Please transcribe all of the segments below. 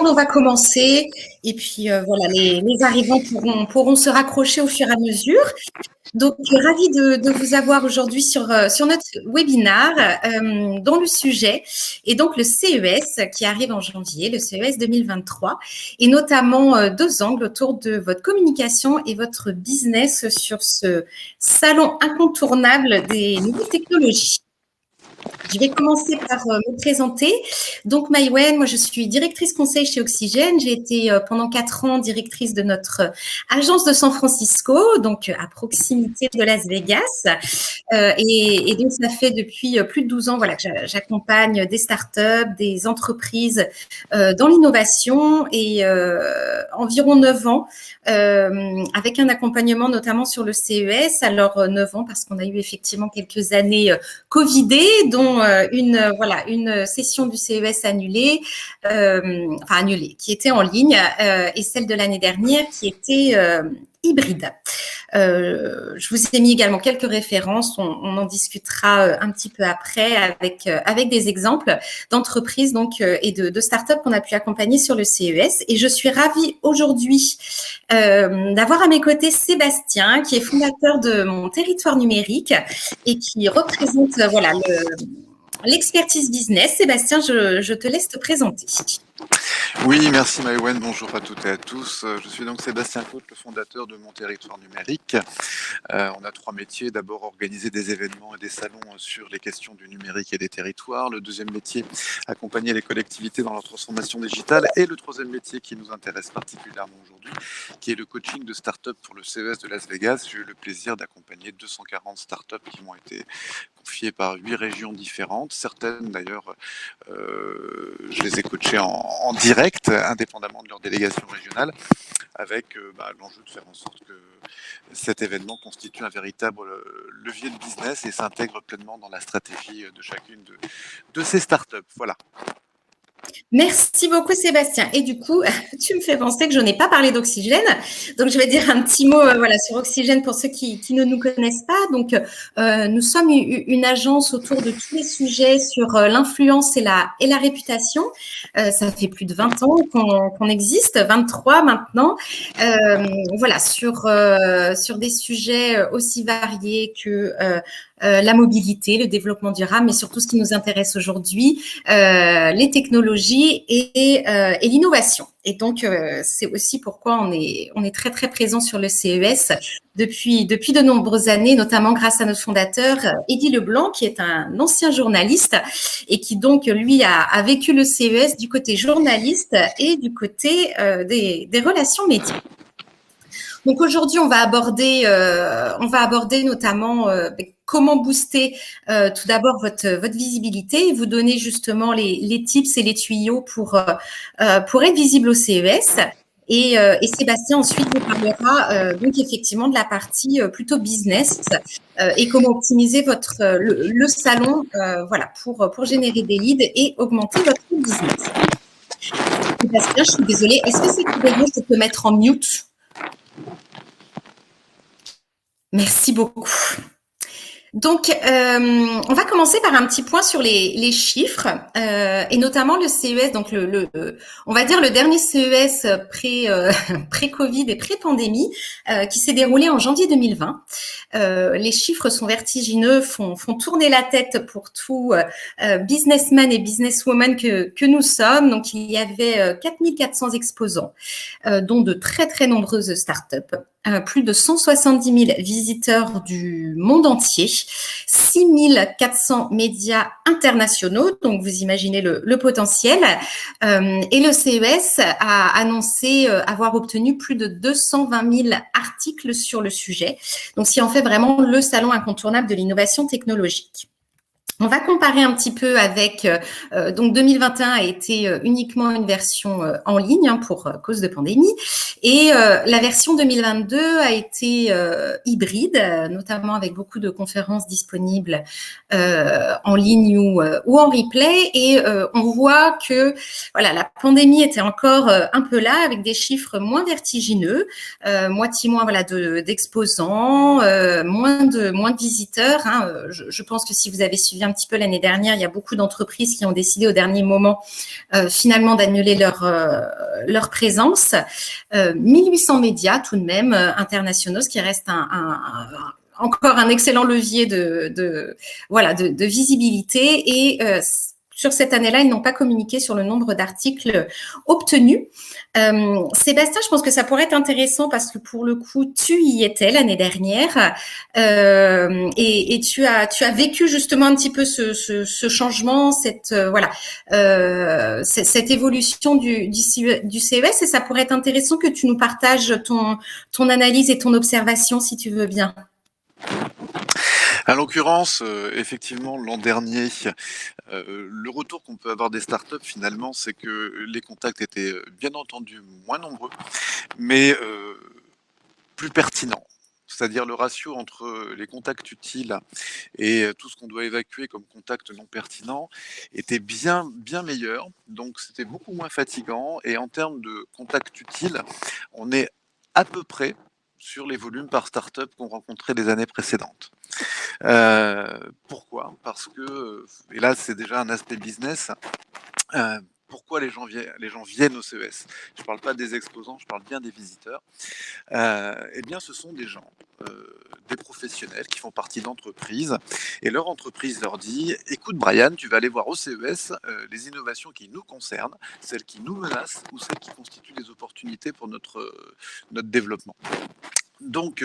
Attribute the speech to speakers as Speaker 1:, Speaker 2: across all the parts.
Speaker 1: on va commencer et puis voilà, les arrivants pourront se raccrocher au fur et à mesure. Donc, ravie de vous avoir aujourd'hui sur notre webinaire dont le sujet est donc le CES qui arrive en janvier, le CES 2023, et notamment deux angles autour de votre communication et votre business sur ce salon incontournable des nouvelles technologies. Je vais commencer par me présenter. Donc, Maïwen, moi, je suis directrice conseil chez Oxygène. J'ai été pendant 4 ans directrice de notre agence de San Francisco, donc à proximité de Las Vegas. Et donc, ça fait depuis plus de 12 ans voilà, que j'accompagne des startups, des entreprises dans l'innovation et environ 9 ans avec un accompagnement notamment sur le CES. Alors, 9 ans parce qu'on a eu effectivement quelques années Covidées, dont une session du CES annulée, qui était en ligne, et celle de l'année dernière qui était hybride. Je vous ai mis également quelques références, on en discutera un petit peu après avec des exemples d'entreprises donc et de startups qu'on a pu accompagner sur le CES. Et je suis ravie aujourd'hui d'avoir à mes côtés Sébastien, qui est fondateur de Mon Territoire Numérique et qui représente l'expertise business. Sébastien, je te laisse te présenter.
Speaker 2: Oui, merci Maïwen, bonjour à toutes et à tous. Je suis donc Sébastien Côte, le fondateur de Mon Territoire Numérique. On a 3 métiers. D'abord, organiser des événements et des salons sur les questions du numérique et des territoires. Le deuxième métier, accompagner les collectivités dans leur transformation digitale. Et le troisième métier qui nous intéresse particulièrement aujourd'hui, qui est le coaching de start-up pour le CES de Las Vegas. J'ai eu le plaisir d'accompagner 240 start-up qui m'ont été confiées par 8 régions différentes. Certaines, d'ailleurs, je les ai coachées en direct, indépendamment de leur délégation régionale, avec l'enjeu de faire en sorte que cet événement constitue un véritable levier de business et s'intègre pleinement dans la stratégie de chacune de ces startups. Voilà.
Speaker 1: Merci beaucoup Sébastien. Et du coup, tu me fais penser que je n'ai pas parlé d'Oxygène. Donc, je vais dire un petit mot sur Oxygène pour ceux qui ne nous connaissent pas. Donc, nous sommes une agence autour de tous les sujets sur l'influence et la réputation. Ça fait plus de 20 ans qu'on existe, 23 maintenant. Sur des sujets aussi variés que la mobilité, le développement durable, mais surtout ce qui nous intéresse aujourd'hui, les technologies et l'innovation. Et donc, c'est aussi pourquoi on est très, très présent sur le CES depuis de nombreuses années, notamment grâce à notre fondateur, Eddy Leblanc, qui est un ancien journaliste et qui donc, lui, a vécu le CES du côté journaliste et du côté des relations médias. Donc aujourd'hui, on va aborder notamment comment booster tout d'abord votre visibilité et vous donner justement les tips et les tuyaux pour être visible au CES. Et Sébastien ensuite vous parlera donc effectivement de la partie plutôt business et comment optimiser le salon pour générer des leads et augmenter votre business. Sébastien, je suis désolée. Est-ce que c'est que je peux mettre en mute? Merci beaucoup. Donc, on va commencer par un petit point sur les chiffres et notamment le CES, donc on va dire le dernier CES pré-Covid et pré-pandémie qui s'est déroulé en janvier 2020. Les chiffres sont vertigineux, font tourner la tête pour tout businessman et businesswoman que nous sommes. Donc, il y avait 4400 exposants, dont de très, très nombreuses startups. Plus de 170 000 visiteurs du monde entier, 6 400 médias internationaux, donc vous imaginez le potentiel. Et le CES a annoncé avoir obtenu plus de 220 000 articles sur le sujet, donc ce qui en fait vraiment le salon incontournable de l'innovation technologique. On va comparer un petit peu avec, donc 2021 a été uniquement une version en ligne pour cause de pandémie et la version 2022 a été hybride, notamment avec beaucoup de conférences disponibles en ligne ou en replay et on voit que voilà, la pandémie était encore un peu là avec des chiffres moins vertigineux, moitié moins d'exposants, moins de visiteurs. Je pense que si vous avez suivi un un petit peu l'année dernière, il y a beaucoup d'entreprises qui ont décidé au dernier moment finalement d'annuler leur présence. 1800 médias tout de même internationaux, ce qui reste encore un excellent levier de visibilité. Et sur cette année-là, ils n'ont pas communiqué sur le nombre d'articles obtenus. Sébastien, je pense que ça pourrait être intéressant parce que pour le coup, tu y étais l'année dernière et tu as vécu justement un petit peu ce changement, cette évolution du CES, et ça pourrait être intéressant que tu nous partages ton analyse et ton observation, si tu veux bien.
Speaker 2: À l'occurrence, effectivement, l'an dernier, le retour qu'on peut avoir des startups, finalement, c'est que les contacts étaient bien entendu moins nombreux, mais plus pertinents. C'est-à-dire le ratio entre les contacts utiles et tout ce qu'on doit évacuer comme contacts non pertinents était bien meilleur. Donc c'était beaucoup moins fatigant. Et en termes de contacts utiles, on est à peu près sur les volumes par startup qu'on rencontrait les années précédentes. Pourquoi ? Parce que, et là c'est déjà un aspect business, pourquoi les gens viennent au CES ? Je ne parle pas des exposants, je parle bien des visiteurs. Eh bien, ce sont des gens, des professionnels qui font partie d'entreprises, et leur entreprise leur dit « Écoute Brian, tu vas aller voir au CES les innovations qui nous concernent, celles qui nous menacent ou celles qui constituent des opportunités pour notre développement. » Donc,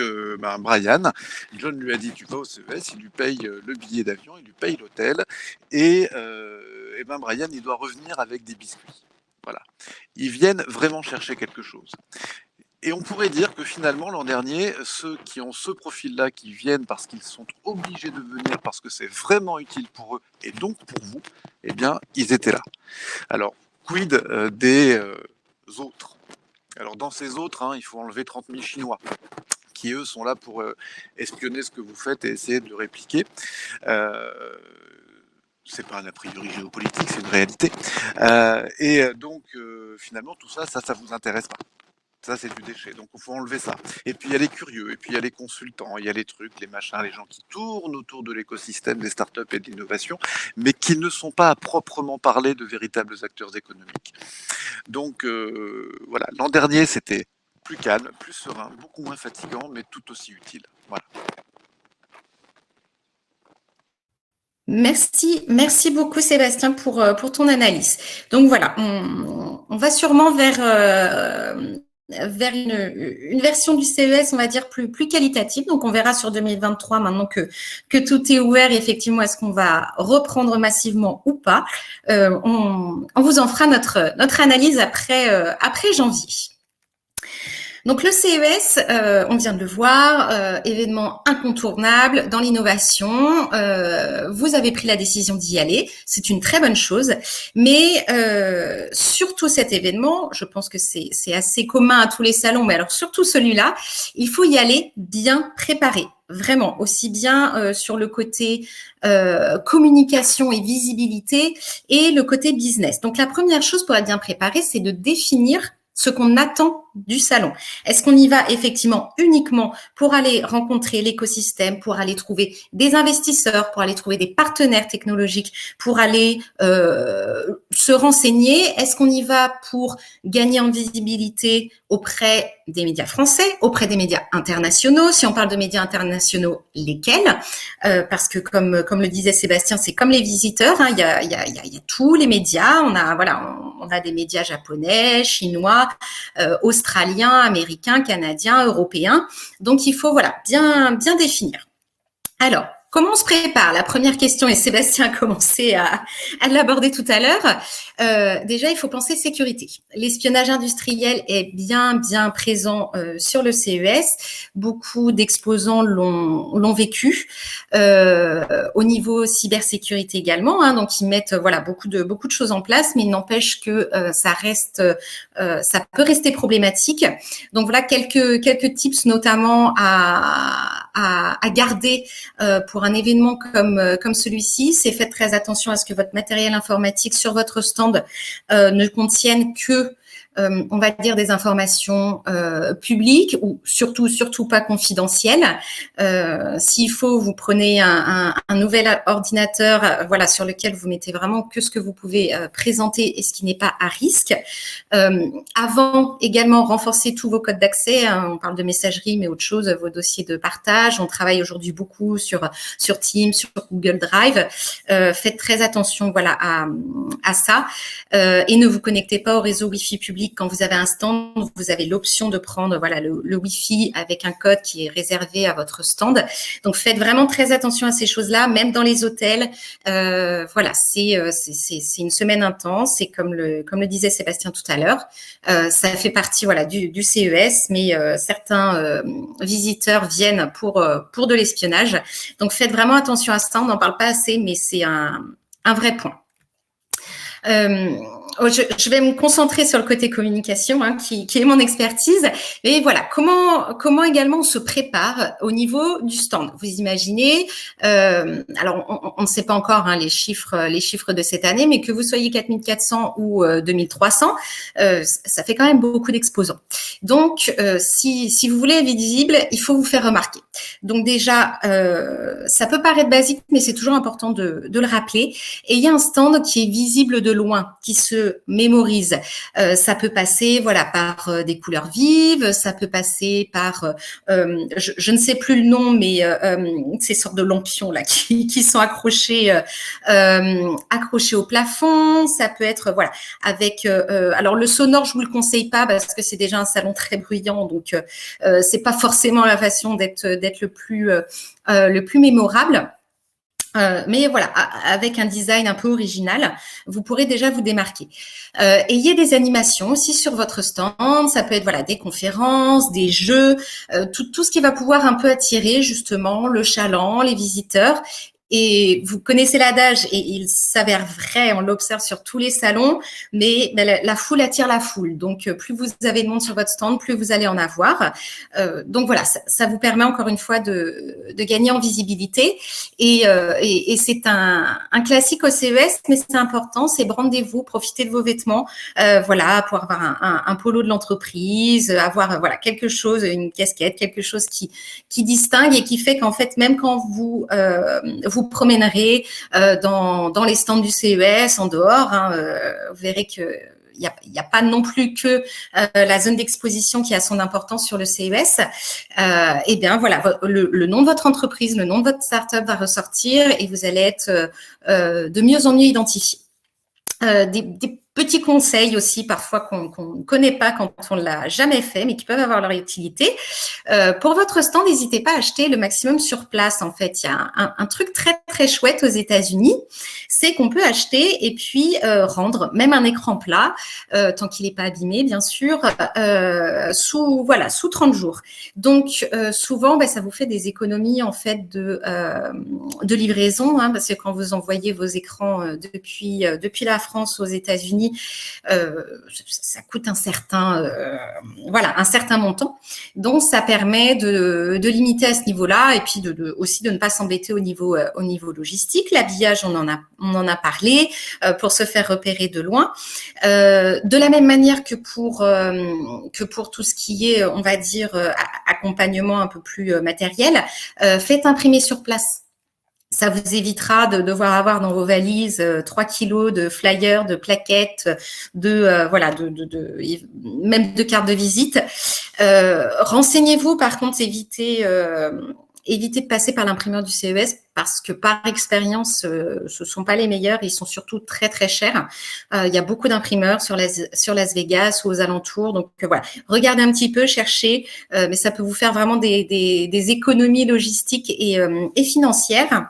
Speaker 2: Brian, John lui a dit, tu vas au CES, il lui paye le billet d'avion, il lui paye l'hôtel, et Brian, il doit revenir avec des biscuits. Voilà. Ils viennent vraiment chercher quelque chose. Et on pourrait dire que finalement, l'an dernier, ceux qui ont ce profil-là, qui viennent parce qu'ils sont obligés de venir, parce que c'est vraiment utile pour eux, et donc pour vous, eh bien, ils étaient là. Alors, quid des autres ? Alors, dans ces autres, il faut enlever 30 000 Chinois, qui eux sont là pour espionner ce que vous faites et essayer de le répliquer. C'est pas un a priori géopolitique, c'est une réalité. Donc, finalement, tout ça, ça vous intéresse pas. Ça, c'est du déchet, donc il faut enlever ça. Et puis, il y a les curieux, et puis il y a les consultants, il y a les trucs, les machins, les gens qui tournent autour de l'écosystème des startups et de l'innovation, mais qui ne sont pas à proprement parler de véritables acteurs économiques. Donc, voilà, l'an dernier, c'était plus calme, plus serein, beaucoup moins fatigant, mais tout aussi utile. Voilà.
Speaker 1: Merci beaucoup Sébastien pour ton analyse. Donc voilà, on va sûrement vers une version du CES, on va dire plus qualitative. Donc on verra sur 2023 maintenant que tout est ouvert. Effectivement, est-ce qu'on va reprendre massivement ou pas ? On vous en fera notre analyse après janvier. Donc le CES, on vient de le voir, événement incontournable dans l'innovation. Vous avez pris la décision d'y aller, c'est une très bonne chose. Mais surtout cet événement, je pense que c'est assez commun à tous les salons, mais alors surtout celui-là, il faut y aller bien préparé. Vraiment, aussi bien sur le côté communication et visibilité et le côté business. Donc la première chose pour être bien préparé, c'est de définir ce qu'on attend du salon. Est-ce qu'on y va effectivement uniquement pour aller rencontrer l'écosystème, pour aller trouver des investisseurs, pour aller trouver des partenaires technologiques, pour aller se renseigner? Est-ce qu'on y va pour gagner en visibilité auprès des médias français, auprès des médias internationaux? Si on parle de médias internationaux, lesquels? Parce que comme le disait Sébastien, c'est comme les visiteurs, il y a tous les médias. On a des médias japonais, chinois, australiens, américains, canadiens, européens. Donc il faut bien définir. Alors, comment on se prépare? La première question, et Sébastien a commencé à l'aborder tout à l'heure. Déjà, il faut penser sécurité. L'espionnage industriel est bien présent sur le CES. Beaucoup d'exposants l'ont vécu. Au niveau cybersécurité également, donc ils mettent beaucoup de choses en place, mais il n'empêche que ça peut rester problématique. Donc voilà quelques tips notamment à garder pour un événement comme celui-ci. C'est faites très attention à ce que votre matériel informatique sur votre stand ne contienne que on va dire des informations publiques ou surtout pas confidentielles. S'il faut, vous prenez un nouvel ordinateur, voilà, sur lequel vous mettez vraiment que ce que vous pouvez présenter et ce qui n'est pas à risque. Avant, également, renforcer tous vos codes d'accès. Hein, on parle de messagerie, mais autre chose, vos dossiers de partage. On travaille aujourd'hui beaucoup sur Teams, sur Google Drive. Faites très attention, voilà, à ça. Et ne vous connectez pas au réseau Wi-Fi public quand vous avez un stand. Vous avez l'option de prendre, voilà, le Wi-Fi avec un code qui est réservé à votre stand. Donc, faites vraiment très attention à ces choses-là, même dans les hôtels. Voilà, c'est une semaine intense. Et comme le disait Sébastien tout à l'heure, ça fait partie, voilà, du CES, mais certains visiteurs viennent pour de l'espionnage. Donc, faites vraiment attention à ça. On n'en parle pas assez, mais c'est un vrai point. Je vais me concentrer sur le côté communication, hein, qui est mon expertise. Et voilà, comment également on se prépare au niveau du stand. Vous imaginez, alors on ne sait pas encore, hein, les chiffres de cette année, mais que vous soyez 4400 ou 2300, ça fait quand même beaucoup d'exposants. Donc, si vous voulez être visible, il faut vous faire remarquer. Donc déjà, ça peut paraître basique, mais c'est toujours important de le rappeler. Et il y a un stand qui est visible de loin, qui se mémorise. Ça peut passer, voilà, par des couleurs vives, ça peut passer par, je ne sais plus le nom, mais ces sortes de lampions là qui sont accrochés au plafond. Ça peut être, voilà, avec. Alors le sonore, je vous le conseille pas parce que c'est déjà un salon très bruyant, donc c'est pas forcément la façon d'être le plus mémorable. Mais voilà, avec un design un peu original, vous pourrez déjà vous démarquer. Et il y a des animations aussi sur votre stand. Ça peut être, voilà, des conférences, des jeux, tout ce qui va pouvoir un peu attirer justement le chaland, les visiteurs. Et vous connaissez l'adage, et il s'avère vrai, on l'observe sur tous les salons, mais la foule attire la foule. Donc, plus vous avez de monde sur votre stand, plus vous allez en avoir. Donc voilà, ça vous permet encore une fois de gagner en visibilité. Et c'est un classique au CES, mais c'est important, c'est brandez-vous, profitez de vos vêtements, voilà, pour avoir un polo de l'entreprise, avoir, voilà, quelque chose, une casquette, quelque chose qui distingue et qui fait qu'en fait, même quand vous promènerez dans les stands du CES, en dehors, hein, vous verrez que il n'y a pas non plus que la zone d'exposition qui a son importance sur le CES. Eh bien, voilà, le nom de votre entreprise, le nom de votre startup va ressortir et vous allez être de mieux en mieux identifié. Des petits conseils aussi, parfois qu'on ne connaît pas quand on ne l'a jamais fait, mais qui peuvent avoir leur utilité. Pour votre stand, n'hésitez pas à acheter le maximum sur place. En fait, il y a un truc très, très chouette aux États-Unis, c'est qu'on peut acheter et puis rendre même un écran plat, tant qu'il n'est pas abîmé, bien sûr, sous 30 jours. Donc, souvent, ça vous fait des économies, en fait, de livraison, hein, parce que quand vous envoyez vos écrans depuis la France aux États-Unis, ça coûte un certain montant. Donc, ça permet de limiter à ce niveau-là et puis aussi de ne pas s'embêter au niveau logistique. L'habillage, on en a parlé, pour se faire repérer de loin. De la même manière que pour tout ce qui est, on va dire, accompagnement un peu plus matériel, faites imprimer sur place. Ça vous évitera de devoir avoir dans vos valises 3 kilos de flyers, de plaquettes, même de cartes de visite. Renseignez-vous, par contre, évitez de passer par l'imprimeur du CES parce que par expérience, ce sont pas les meilleurs. Ils sont surtout très très chers. Il y a beaucoup d'imprimeurs sur Las Vegas ou aux alentours. Donc voilà, regardez un petit peu, cherchez, mais ça peut vous faire vraiment des économies logistiques et financières.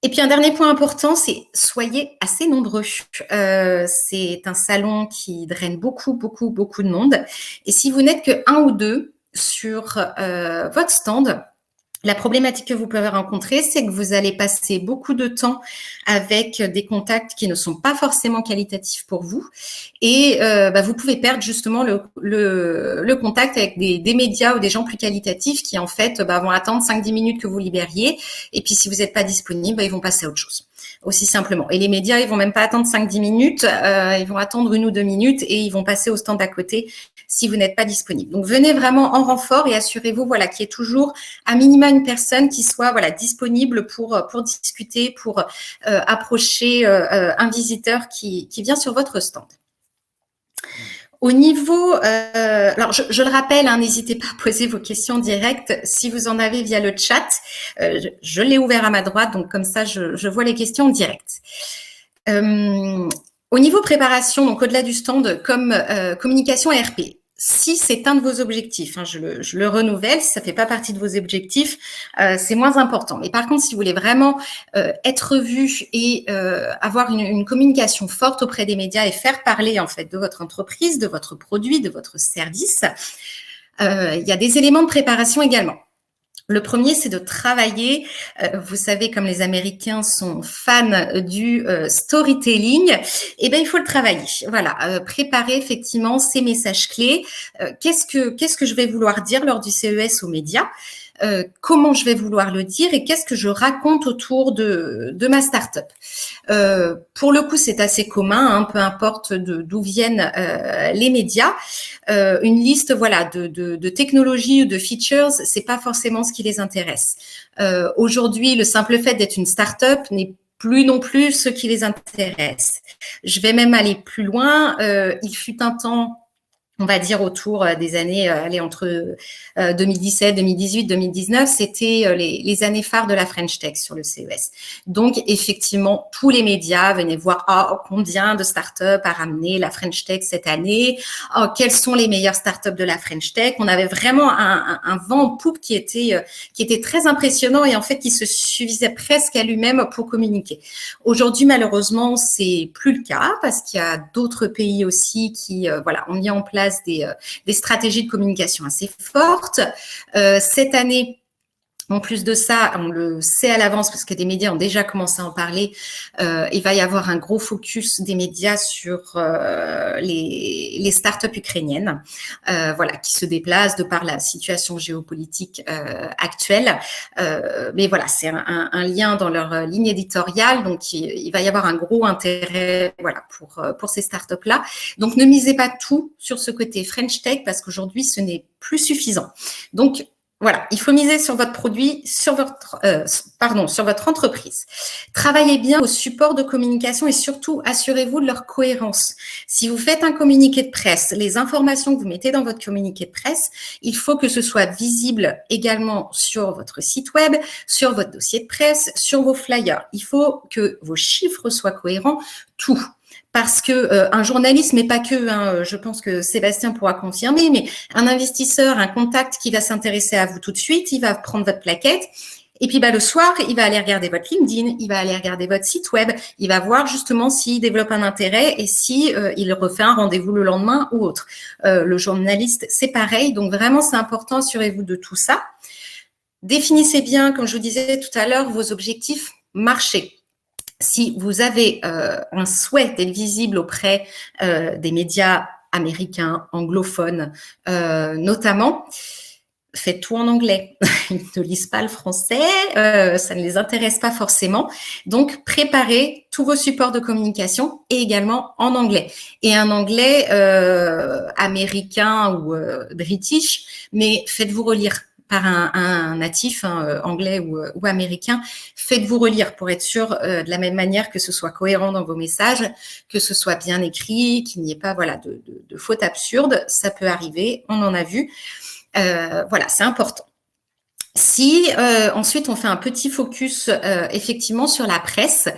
Speaker 1: Et puis un dernier point important, c'est soyez assez nombreux. C'est un salon qui draine beaucoup de monde. Et si vous n'êtes que 1 ou 2 sur votre stand, la problématique que vous pouvez rencontrer, c'est que vous allez passer beaucoup de temps avec des contacts qui ne sont pas forcément qualitatifs pour vous. Et vous pouvez perdre justement le contact avec des médias ou des gens plus qualitatifs qui, en fait, vont attendre 5-10 minutes que vous libériez. Et puis, si vous n'êtes pas disponible, ils vont passer à autre chose. aussi simplement. Et les médias, ils vont même pas attendre 5-10 minutes, ils vont attendre 1 ou 2 minutes et ils vont passer au stand à côté si vous n'êtes pas disponible. Donc, venez vraiment en renfort et assurez-vous, voilà, qu'il y ait toujours à minima une personne qui soit, voilà, disponible pour discuter, pour approcher un visiteur qui vient sur votre stand. Au niveau, alors je le rappelle, hein, n'hésitez pas à poser vos questions directes si vous en avez via le chat. Je l'ai ouvert à ma droite, donc comme ça, je vois les questions directes. Au niveau préparation, donc au-delà du stand, comme communication et RP, si c'est un de vos objectifs, hein, je le renouvelle, si ça fait pas partie de vos objectifs, c'est moins important. Mais par contre, si vous voulez vraiment être vu et avoir une communication forte auprès des médias et faire parler en fait de votre entreprise, de votre produit, de votre service, il y a des éléments de préparation également. Le premier, c'est de travailler. Vous savez, comme les Américains sont fans du storytelling, eh ben il faut le travailler. Voilà, préparer effectivement ces messages clés. Qu'est-ce que je vais vouloir dire lors du CES aux médias? Comment je vais vouloir le dire et qu'est-ce que je raconte autour de ma start-up. Pour le coup, c'est assez commun, hein, peu importe d'où viennent les médias. Une liste, voilà, de technologies ou de features, c'est pas forcément ce qui les intéresse. Aujourd'hui, le simple fait d'être une start-up n'est plus non plus ce qui les intéresse. Je vais même aller plus loin. Il fut un temps, on va dire autour des années, entre 2017, 2018, 2019, c'était les années phares de la French Tech sur le CES. Donc, effectivement, tous les médias venaient voir combien de startups a ramené la French Tech cette année, quelles sont les meilleures startups de la French Tech. On avait vraiment un vent en poupe qui était très impressionnant et en fait qui se suffisait presque à lui-même pour communiquer. Aujourd'hui, malheureusement, c'est plus le cas parce qu'il y a d'autres pays aussi qui, ont mis en place des stratégies de communication assez fortes. Cette année, en plus de ça, on le sait à l'avance parce que des médias ont déjà commencé à en parler. Il va y avoir un gros focus des médias sur les startups ukrainiennes, qui se déplacent de par la situation géopolitique actuelle. Mais voilà, c'est un lien dans leur ligne éditoriale, donc il va y avoir un gros intérêt, pour ces startups-là. Donc ne misez pas tout sur ce côté French Tech parce qu'aujourd'hui ce n'est plus suffisant. Donc voilà, il faut miser sur votre produit, sur votre entreprise. Travaillez bien au support de communication et surtout, assurez-vous de leur cohérence. Si vous faites un communiqué de presse, les informations que vous mettez dans votre communiqué de presse, il faut que ce soit visible également sur votre site web, sur votre dossier de presse, sur vos flyers. Il faut que vos chiffres soient cohérents, tout. Parce que un journaliste, mais pas que, je pense que Sébastien pourra confirmer, mais un investisseur, un contact qui va s'intéresser à vous tout de suite, il va prendre votre plaquette et puis le soir, il va aller regarder votre LinkedIn, il va aller regarder votre site web, il va voir justement s'il développe un intérêt et si il refait un rendez-vous le lendemain ou autre. Le journaliste, c'est pareil, donc vraiment c'est important, assurez-vous de tout ça. Définissez bien, comme je vous disais tout à l'heure, vos objectifs marché. Si vous avez un souhait d'être visible auprès des médias américains, anglophones notamment, faites tout en anglais. Ils ne lisent pas le français, ça ne les intéresse pas forcément. Donc, préparez tous vos supports de communication et également en anglais. Et un anglais américain ou british, mais faites-vous relire par un natif anglais ou américain, faites-vous relire pour être sûr de la même manière que ce soit cohérent dans vos messages, que ce soit bien écrit, qu'il n'y ait pas de fautes absurdes. Ça peut arriver, on en a vu. C'est important. Si ensuite on fait un petit focus effectivement sur la presse,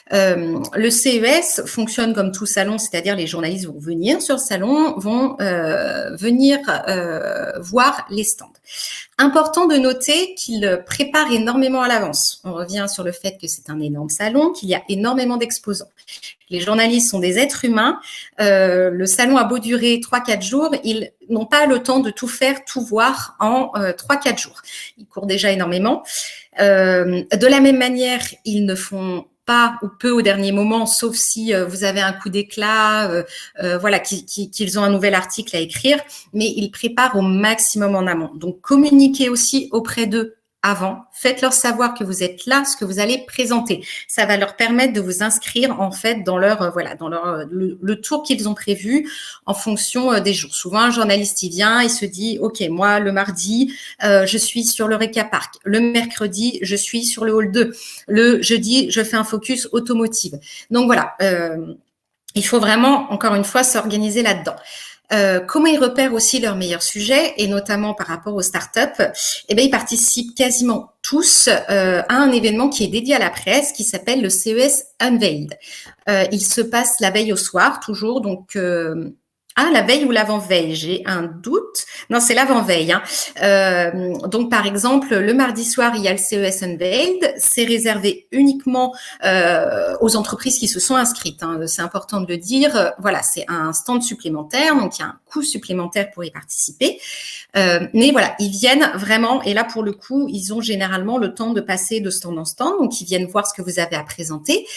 Speaker 1: le CES fonctionne comme tout salon, c'est-à-dire les journalistes vont venir sur le salon, vont venir voir les stands. Important de noter qu'il prépare énormément à l'avance. On revient sur le fait que c'est un énorme salon, qu'il y a énormément d'exposants. Les journalistes sont des êtres humains. Le salon a beau durer 3-4 jours, ils n'ont pas le temps de tout faire, tout voir en 3-4 jours. Ils courent déjà énormément. De la même manière, ils ne font pas ou peu au dernier moment, sauf si vous avez un coup d'éclat, qu'ils ont un nouvel article à écrire, mais ils préparent au maximum en amont. Donc, communiquez aussi auprès d'eux avant. Faites-leur savoir que vous êtes là, ce que vous allez présenter. Ça va leur permettre de vous inscrire en fait dans leur le tour qu'ils ont prévu en fonction des jours. Souvent, un journaliste il vient, il se dit ok, moi le mardi je suis sur le Reka Park, le mercredi je suis sur le hall 2, le jeudi je fais un focus automotive. Donc voilà, il faut vraiment encore une fois s'organiser là-dedans. Comment ils repèrent aussi leurs meilleurs sujets, et notamment par rapport aux startups, eh bien, ils participent quasiment tous à un événement qui est dédié à la presse, qui s'appelle le CES Unveiled. Il se passe la veille au soir, toujours, donc la veille ou l'avant-veille, j'ai un doute. Non, c'est l'avant-veille. Donc, par exemple, le mardi soir, il y a le CES Unveiled. C'est réservé uniquement aux entreprises qui se sont inscrites. C'est important de le dire. Voilà, c'est un stand supplémentaire, donc il y a un coût supplémentaire pour y participer. Mais voilà, ils viennent vraiment, et là, pour le coup, ils ont généralement le temps de passer de stand en stand. Donc, ils viennent voir ce que vous avez à présenter.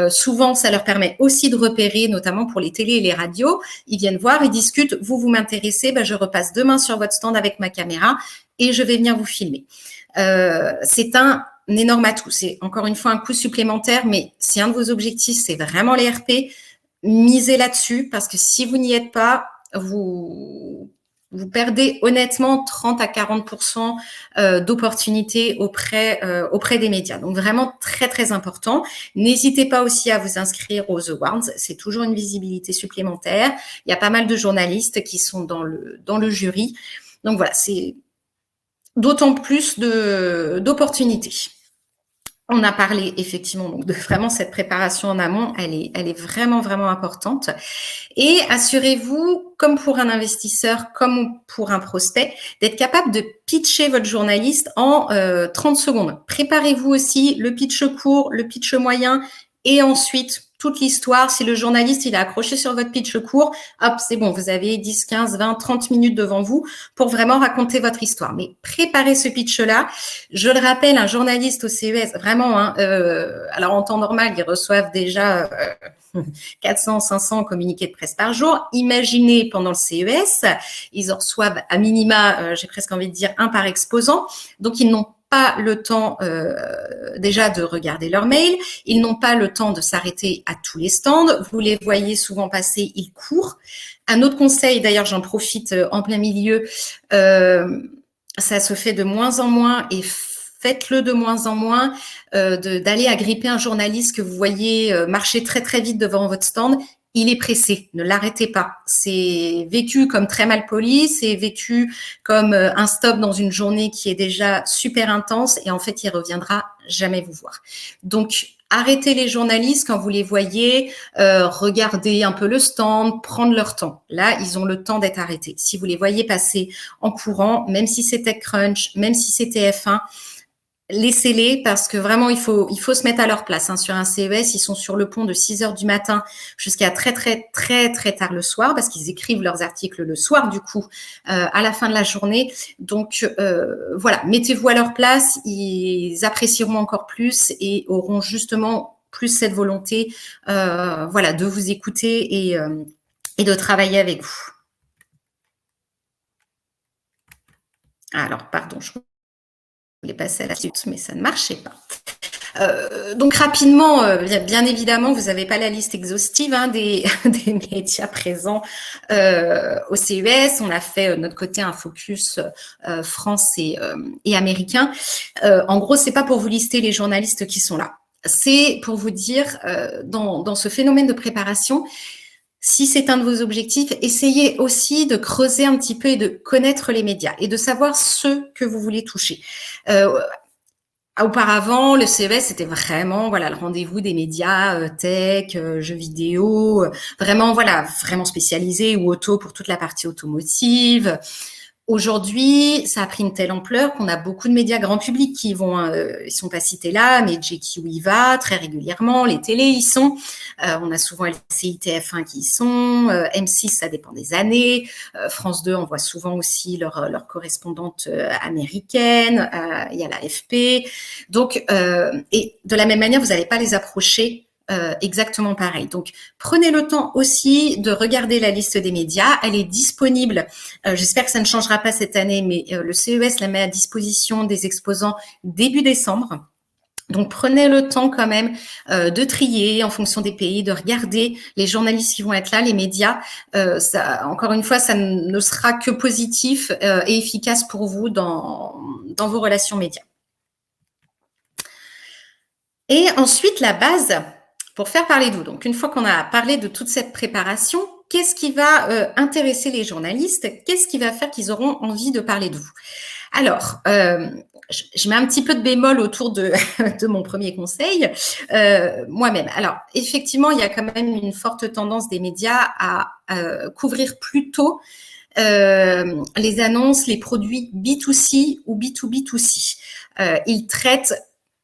Speaker 1: Souvent, ça leur permet aussi de repérer, notamment pour les télés et les radios. Ils viennent voir, ils discutent, vous m'intéressez, je repasse demain sur votre stand avec ma caméra et je vais venir vous filmer. C'est un énorme atout, c'est encore une fois un coût supplémentaire, mais si un de vos objectifs, c'est vraiment les RP, misez là-dessus, parce que si vous n'y êtes pas, vous perdez honnêtement 30 à 40% d'opportunités auprès des médias. Donc vraiment très, très important. N'hésitez pas aussi à vous inscrire aux awards. C'est toujours une visibilité supplémentaire. Il y a pas mal de journalistes qui sont dans le jury. Donc voilà, c'est d'autant plus d'opportunités. On a parlé effectivement donc de vraiment cette préparation en amont, elle est vraiment, vraiment importante. Et assurez-vous, comme pour un investisseur, comme pour un prospect, d'être capable de pitcher votre journaliste en 30 secondes. Préparez-vous aussi le pitch court, le pitch moyen et ensuite toute l'histoire. Si le journaliste il a accroché sur votre pitch court, hop, c'est bon, vous avez 10, 15, 20, 30 minutes devant vous pour vraiment raconter votre histoire. Mais préparez ce pitch-là. Je le rappelle, un journaliste au CES, vraiment, alors en temps normal, ils reçoivent déjà 400, 500 communiqués de presse par jour. Imaginez pendant le CES, ils en reçoivent à minima, j'ai presque envie de dire, un par exposant. Donc, ils n'ont pas le temps déjà de regarder leur mail, ils n'ont pas le temps de s'arrêter à tous les stands, vous les voyez souvent passer, ils courent. Un autre conseil, d'ailleurs j'en profite en plein milieu, ça se fait de moins en moins et faites-le de moins en moins, d'aller agripper un journaliste que vous voyez marcher très très vite devant votre stand. Il est pressé, ne l'arrêtez pas. C'est vécu comme très mal poli, c'est vécu comme un stop dans une journée qui est déjà super intense et en fait, il reviendra jamais vous voir. Donc, arrêtez les journalistes quand vous les voyez, regardez un peu le stand, prendre leur temps. Là, ils ont le temps d'être arrêtés. Si vous les voyez passer en courant, même si c'est TechCrunch, même si c'est TF1, laissez-les parce que vraiment, il faut se mettre à leur place. Sur un CES, ils sont sur le pont de 6h du matin jusqu'à très, très, très, très tard le soir parce qu'ils écrivent leurs articles le soir, du coup, à la fin de la journée. Donc, voilà, mettez-vous à leur place. Ils apprécieront encore plus et auront justement plus cette volonté, voilà, de vous écouter et de travailler avec vous. Alors, pardon, je voulais passer à la suite, mais ça ne marchait pas. Donc rapidement, bien évidemment, vous n'avez pas la liste exhaustive des médias présents au CES. On a fait notre côté un focus France et américain. En gros, c'est pas pour vous lister les journalistes qui sont là. C'est pour vous dire, dans ce phénomène de préparation, si c'est un de vos objectifs, essayez aussi de creuser un petit peu et de connaître les médias et de savoir ceux que vous voulez toucher. Auparavant, le CES, c'était vraiment, voilà, le rendez-vous des médias tech, jeux vidéo, vraiment, voilà, vraiment spécialisé ou auto pour toute la partie automotive. Aujourd'hui, ça a pris une telle ampleur qu'on a beaucoup de médias grand public qui vont, ils sont pas cités là, mais JQ y va très régulièrement, les télés y sont, on a souvent LCI, TF1 qui y sont, M6 ça dépend des années, France 2 on voit souvent aussi leur correspondante américaine, il y a la FP, donc et de la même manière vous n'allez pas les approcher exactement pareil. Donc, prenez le temps aussi de regarder la liste des médias. Elle est disponible. J'espère que ça ne changera pas cette année, mais le CES la met à disposition des exposants début décembre. Donc, prenez le temps quand même de trier en fonction des pays, de regarder les journalistes qui vont être là, les médias. Ça, encore une fois, ça ne sera que positif et efficace pour vous dans vos relations médias. Et ensuite, la base pour faire parler de vous. Donc, une fois qu'on a parlé de toute cette préparation, qu'est-ce qui va intéresser les journalistes? Qu'est-ce qui va faire qu'ils auront envie de parler de vous? Alors, je mets un petit peu de bémol autour de mon premier conseil, moi-même. Alors, effectivement, il y a quand même une forte tendance des médias à couvrir plus tôt les annonces, les produits B2C ou B2B2C. Ils traitent,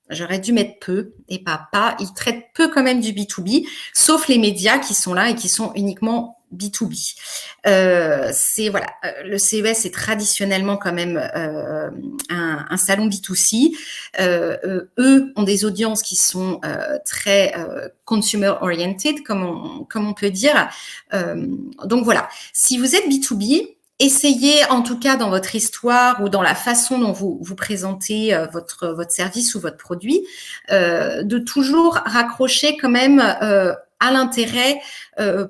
Speaker 1: j'aurais dû mettre peu et pas, ils traitent peu quand même du B2B, sauf les médias qui sont là et qui sont uniquement B2B. C'est voilà, le CES est traditionnellement quand même un salon B2C. Eux ont des audiences qui sont très consumer oriented, comme on peut dire. Donc voilà, si vous êtes B2B, essayez, en tout cas dans votre histoire ou dans la façon dont vous présentez votre service ou votre produit, de toujours raccrocher quand même à l'intérêt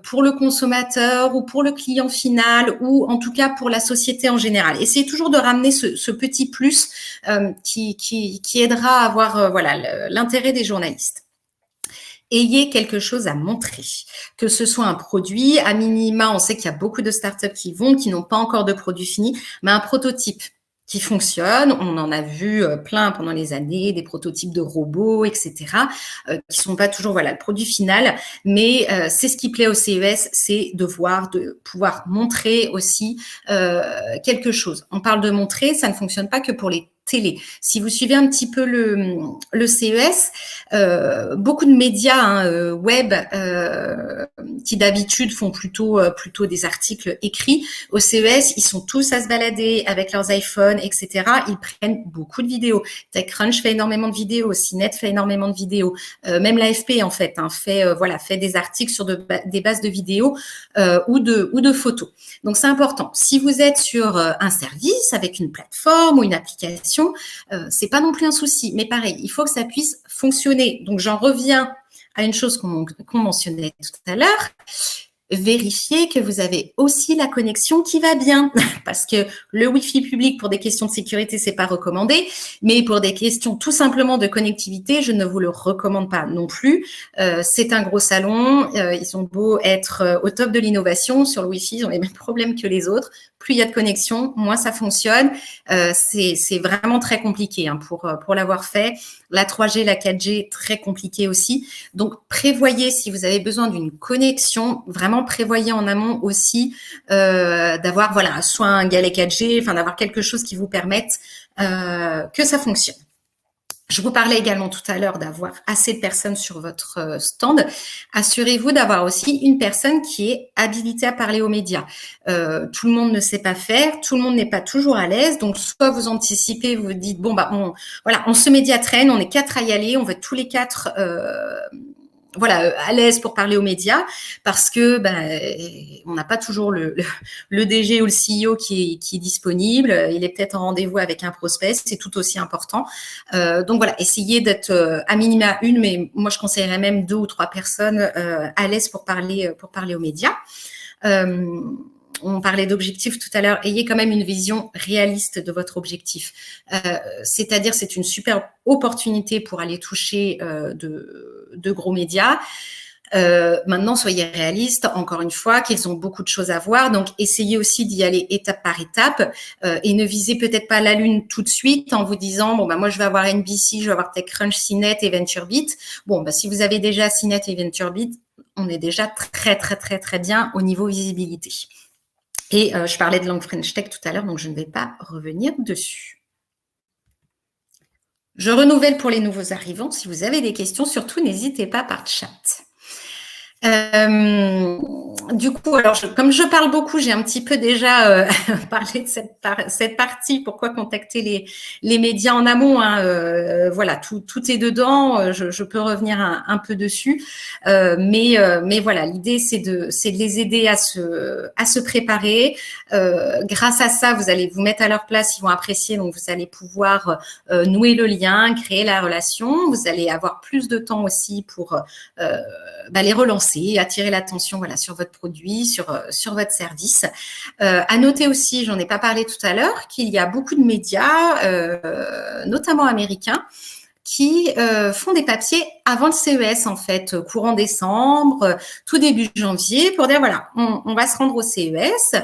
Speaker 1: pour le consommateur ou pour le client final ou en tout cas pour la société en général. Essayez toujours de ramener ce petit plus qui aidera à avoir voilà, l'intérêt des journalistes. Ayez quelque chose à montrer, que ce soit un produit, à minima, on sait qu'il y a beaucoup de startups qui n'ont pas encore de produit fini, mais un prototype qui fonctionne. On en a vu plein pendant les années, des prototypes de robots, etc., qui sont pas toujours voilà le produit final, mais c'est ce qui plaît au CES, c'est de pouvoir montrer aussi quelque chose. On parle de montrer, ça ne fonctionne pas que pour les télé. Si vous suivez un petit peu le CES, beaucoup de médias web qui d'habitude font plutôt des articles écrits, au CES, ils sont tous à se balader avec leurs iPhones, etc. Ils prennent beaucoup de vidéos. TechCrunch fait énormément de vidéos, CNET fait énormément de vidéos, même l'AFP en fait fait des articles sur des bases de vidéos ou de photos. Donc c'est important. Si vous êtes sur un service avec une plateforme ou une application, c'est pas non plus un souci, mais pareil, il faut que ça puisse fonctionner. Donc j'en reviens à une chose qu'on mentionnait tout à l'heure. Vérifiez que vous avez aussi la connexion qui va bien, parce que le Wi-Fi public pour des questions de sécurité, c'est pas recommandé, mais pour des questions tout simplement de connectivité, je ne vous le recommande pas non plus. C'est un gros salon, ils ont beau être au top de l'innovation sur le Wi-Fi, ils ont les mêmes problèmes que les autres. Plus il y a de connexion, moins ça fonctionne. C'est vraiment très compliqué pour l'avoir fait. La 3G, la 4G, très compliqué aussi. Donc, prévoyez si vous avez besoin d'une connexion, vraiment prévoyez en amont aussi d'avoir soit un galet 4G, d'avoir quelque chose qui vous permette que ça fonctionne. Je vous parlais également tout à l'heure d'avoir assez de personnes sur votre stand. Assurez-vous d'avoir aussi une personne qui est habilitée à parler aux médias. Tout le monde ne sait pas faire, tout le monde n'est pas toujours à l'aise. Donc, soit vous anticipez, vous vous dites, on se médiatraîne, on est 4 à y aller, on va tous les 4 à l'aise pour parler aux médias, parce que on n'a pas toujours le DG ou le CEO qui est disponible. Il est peut-être en rendez-vous avec un prospect, c'est tout aussi important. Donc voilà, essayez d'être à minima une, mais moi je conseillerais même 2 ou 3 personnes à l'aise pour parler aux médias. On parlait d'objectifs tout à l'heure, ayez quand même une vision réaliste de votre objectif. C'est-à-dire, c'est une super opportunité pour aller toucher de gros médias. Maintenant, soyez réalistes, encore une fois, qu'ils ont beaucoup de choses à voir. Donc, essayez aussi d'y aller étape par étape et ne visez peut-être pas la lune tout de suite en vous disant, moi, je vais avoir NBC, je vais avoir TechCrunch, CNET et VentureBeat. Si vous avez déjà CNET et VentureBeat, on est déjà très, très, très, très bien au niveau visibilité. Et je parlais de Langue French Tech tout à l'heure, donc je ne vais pas revenir dessus. Je renouvelle pour les nouveaux arrivants. Si vous avez des questions, surtout, n'hésitez pas par chat. Du coup, alors comme je parle beaucoup, j'ai un petit peu déjà parlé de cette partie. Pourquoi contacter les médias en amont, hein, voilà, tout est dedans. Je peux revenir un peu dessus, mais voilà, l'idée c'est de les aider à se préparer. Grâce à ça, vous allez vous mettre à leur place, ils vont apprécier, donc vous allez pouvoir nouer le lien, créer la relation. Vous allez avoir plus de temps aussi pour les relancer, attirer l'attention voilà, sur votre produit, sur votre service. À noter aussi, j'en ai pas parlé tout à l'heure, qu'il y a beaucoup de médias, notamment américains, qui font des papiers avant le CES, en fait, courant décembre, tout début janvier, pour dire, voilà, on va se rendre au CES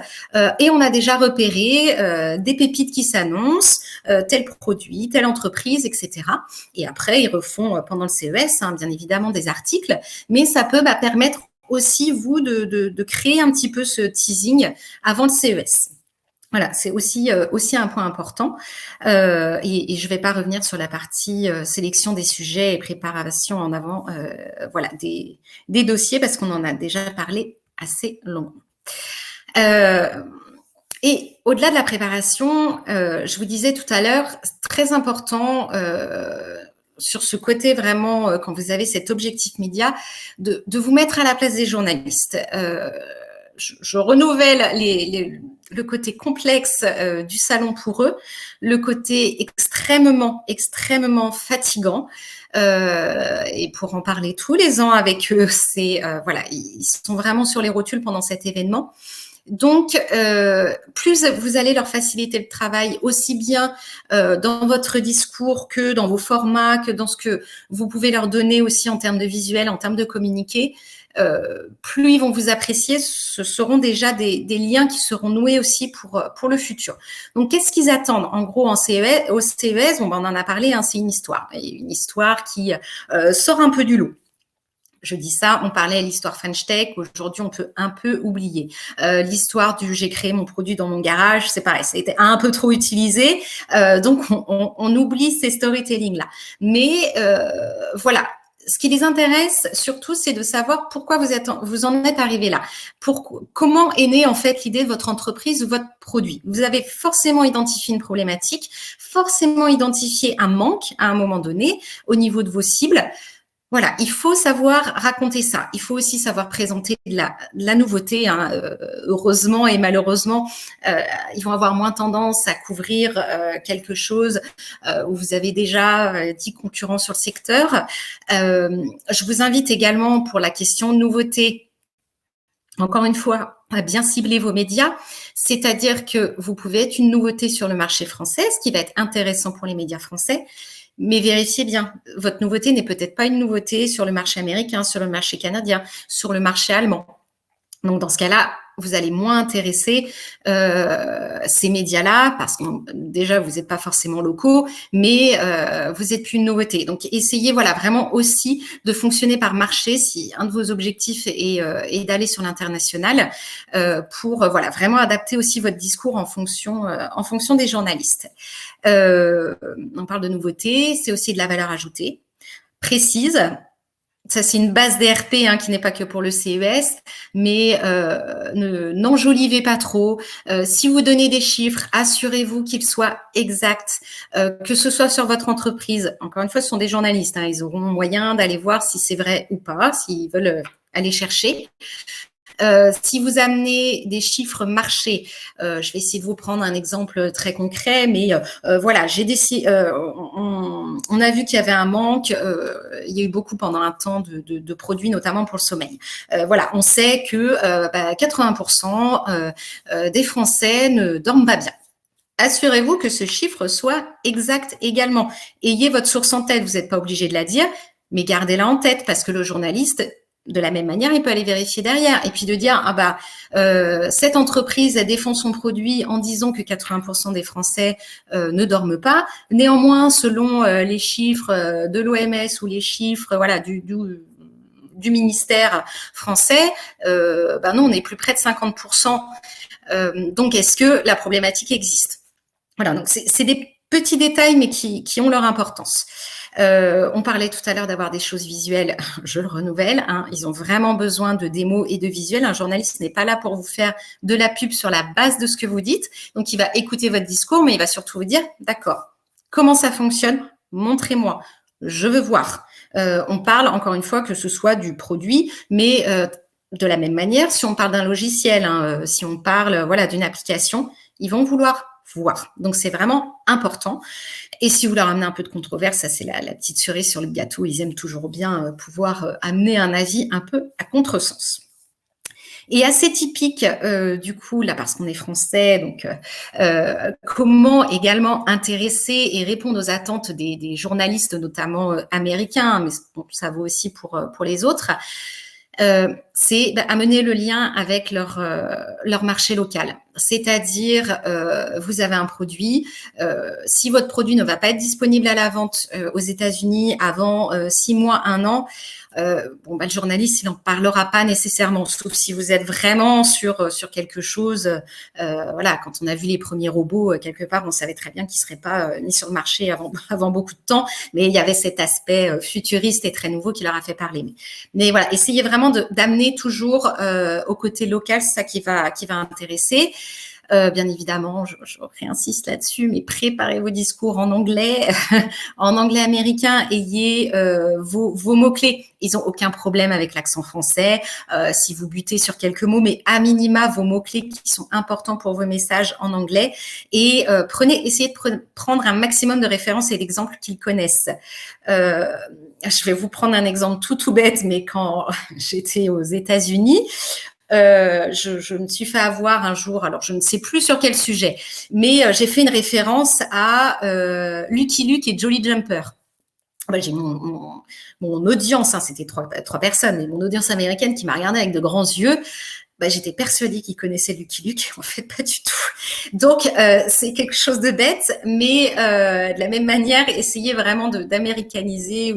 Speaker 1: et on a déjà repéré des pépites qui s'annoncent, tel produit, telle entreprise, etc. Et après, ils refont pendant le CES, hein, bien évidemment, des articles, mais ça peut permettre aussi, vous, de créer un petit peu ce teasing avant le CES. Voilà, c'est aussi un point important. Et je ne vais pas revenir sur la partie sélection des sujets et préparation en avant voilà, des dossiers parce qu'on en a déjà parlé assez longuement. Et au-delà de la préparation, je vous disais tout à l'heure, très important sur ce côté vraiment, quand vous avez cet objectif média, de vous mettre à la place des journalistes. Je renouvelle le côté complexe du salon pour eux, le côté extrêmement fatigant. Et pour en parler tous les ans avec eux, c'est voilà, ils sont vraiment sur les rotules pendant cet événement. Donc, plus vous allez leur faciliter le travail, aussi bien dans votre discours que dans vos formats, que dans ce que vous pouvez leur donner aussi en termes de visuel, en termes de communiquer, plus ils vont vous apprécier. Ce seront déjà des liens qui seront noués aussi pour le futur. Donc, qu'est-ce qu'ils attendent? En gros, au CES, on en a parlé, hein, c'est une histoire qui sort un peu du lot. Je dis ça, on parlait de l'histoire French Tech, aujourd'hui on peut un peu oublier. L'histoire du j'ai créé mon produit dans mon garage, c'est pareil, ça a été un peu trop utilisé, donc on oublie ces storytelling-là. Mais voilà, ce qui les intéresse surtout, c'est de savoir pourquoi vous en êtes arrivé là. Comment est née en fait l'idée de votre entreprise ou votre produit. Vous avez forcément identifié une problématique, forcément identifié un manque à un moment donné au niveau de vos cibles. Voilà, il faut savoir raconter ça. Il faut aussi savoir présenter de la nouveauté. Hein. Heureusement et malheureusement, ils vont avoir moins tendance à couvrir quelque chose où vous avez déjà 10 concurrents sur le secteur. Je vous invite également pour la question nouveauté, encore une fois, à bien cibler vos médias, c'est-à-dire que vous pouvez être une nouveauté sur le marché français, ce qui va être intéressant pour les médias français. Mais vérifiez bien, votre nouveauté n'est peut-être pas une nouveauté sur le marché américain, sur le marché canadien, sur le marché allemand. Donc, dans ce cas-là, vous allez moins intéresser ces médias-là parce que déjà, vous n'êtes pas forcément locaux, mais vous êtes plus une nouveauté. Donc, essayez voilà, vraiment aussi de fonctionner par marché si un de vos objectifs est d'aller sur l'international pour voilà, vraiment adapter aussi votre discours en fonction des journalistes. On parle de nouveauté, c'est aussi de la valeur ajoutée, précise. Ça, c'est une base DRP hein, qui n'est pas que pour le CES, mais n'enjolivez pas trop. Si vous donnez des chiffres, assurez-vous qu'ils soient exacts, que ce soit sur votre entreprise. Encore une fois, ce sont des journalistes. Hein, ils auront moyen d'aller voir si c'est vrai ou pas, s'ils veulent aller chercher. Si vous amenez des chiffres marchés, je vais essayer de vous prendre un exemple très concret, mais voilà, on a vu qu'il y avait un manque, il y a eu beaucoup pendant un temps de produits, notamment pour le sommeil. Voilà, on sait que 80% des Français ne dorment pas bien. Assurez-vous que ce chiffre soit exact également. Ayez votre source en tête, vous n'êtes pas obligé de la dire, mais gardez-la en tête parce que le journaliste, de la même manière, il peut aller vérifier derrière et puis de dire cette entreprise elle défend son produit en disant que 80% des Français ne dorment pas. Néanmoins, selon les chiffres de l'OMS ou les chiffres voilà du ministère français, non, on est plus près de 50%. Donc, est-ce que la problématique existe? Voilà, donc c'est des petits détails mais qui ont leur importance. On parlait tout à l'heure d'avoir des choses visuelles, je le renouvelle, hein, ils ont vraiment besoin de démos et de visuels. Un journaliste n'est pas là pour vous faire de la pub sur la base de ce que vous dites. Donc, il va écouter votre discours, mais il va surtout vous dire, d'accord, comment ça fonctionne? Montrez-moi, je veux voir. On parle, encore une fois, que ce soit du produit, mais de la même manière, si on parle d'un logiciel, hein, si on parle voilà, d'une application, ils vont vouloir voir. Donc, c'est vraiment important. Et si vous leur amenez un peu de controverse, ça c'est la petite cerise sur le gâteau, ils aiment toujours bien pouvoir amener un avis un peu à contresens. Et assez typique, du coup, là, parce qu'on est français, donc comment également intéresser et répondre aux attentes des journalistes, notamment américains, mais bon, ça vaut aussi pour les autres. C'est amener le lien avec leur marché local. C'est-à-dire, vous avez un produit, si votre produit ne va pas être disponible à la vente aux États-Unis avant 6 mois, 1 an, le journaliste, il n'en parlera pas nécessairement, sauf si vous êtes vraiment sur quelque chose. Voilà, quand on a vu les premiers robots, quelque part, on savait très bien qu'ils ne seraient pas mis sur le marché avant beaucoup de temps, mais il y avait cet aspect futuriste et très nouveau qui leur a fait parler. Mais voilà, essayez vraiment d'amener toujours au côté local, c'est ça qui va intéresser. Bien évidemment, je réinsiste là-dessus, mais préparez vos discours en anglais, en anglais américain, ayez vos mots-clés. Ils n'ont aucun problème avec l'accent français, si vous butez sur quelques mots, mais à minima, vos mots-clés qui sont importants pour vos messages en anglais. Et essayez de prendre un maximum de références et d'exemples qu'ils connaissent. Je vais vous prendre un exemple tout bête, mais quand j'étais aux États-Unis, je me suis fait avoir un jour, alors je ne sais plus sur quel sujet, mais j'ai fait une référence à Lucky Luke et Jolly Jumper. J'ai mon audience, hein, c'était trois personnes, mais mon audience américaine qui m'a regardé avec de grands yeux. J'étais persuadée qu'ils connaissaient Lucky Luke, en fait pas du tout. Donc c'est quelque chose de bête, mais de la même manière, essayez vraiment d'américaniser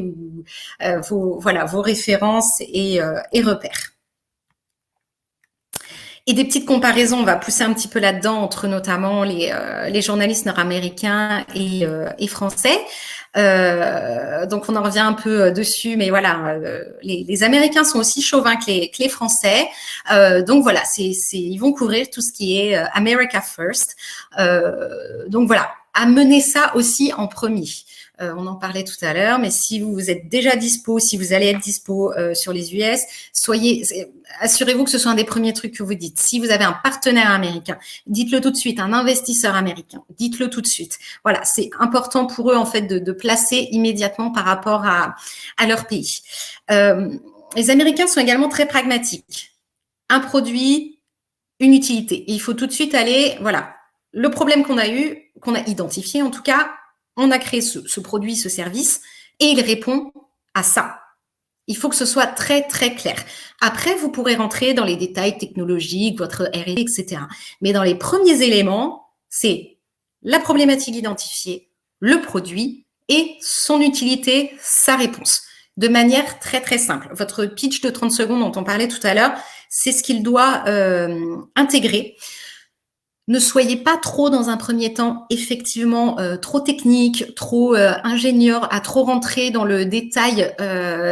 Speaker 1: vos références et repères. Et des petites comparaisons, on va pousser un petit peu là-dedans entre notamment les journalistes nord-américains et français. Donc on en revient un peu dessus, mais voilà, les Américains sont aussi chauvins que les Français. Donc voilà, ils vont couvrir tout ce qui est America First. Donc voilà, amenez ça aussi en premier. On en parlait tout à l'heure, mais si vous êtes déjà dispo, si vous allez être dispo sur les US, assurez-vous que ce soit un des premiers trucs que vous dites. Si vous avez un partenaire américain, dites-le tout de suite. Un investisseur américain, dites-le tout de suite. Voilà, c'est important pour eux en fait de placer immédiatement par rapport à leur pays. Les Américains sont également très pragmatiques. Un produit, une utilité. Et il faut tout de suite aller, voilà, le problème qu'on a identifié en tout cas, on a créé ce produit, ce service, et il répond à ça. Il faut que ce soit très, très clair. Après, vous pourrez rentrer dans les détails technologiques, votre R&D, etc. Mais dans les premiers éléments, c'est la problématique identifiée, le produit et son utilité, sa réponse. De manière très, très simple. Votre pitch de 30 secondes dont on parlait tout à l'heure, c'est ce qu'il doit intégrer. Ne soyez pas trop, dans un premier temps, effectivement, trop technique, trop ingénieur, à trop rentrer dans le détail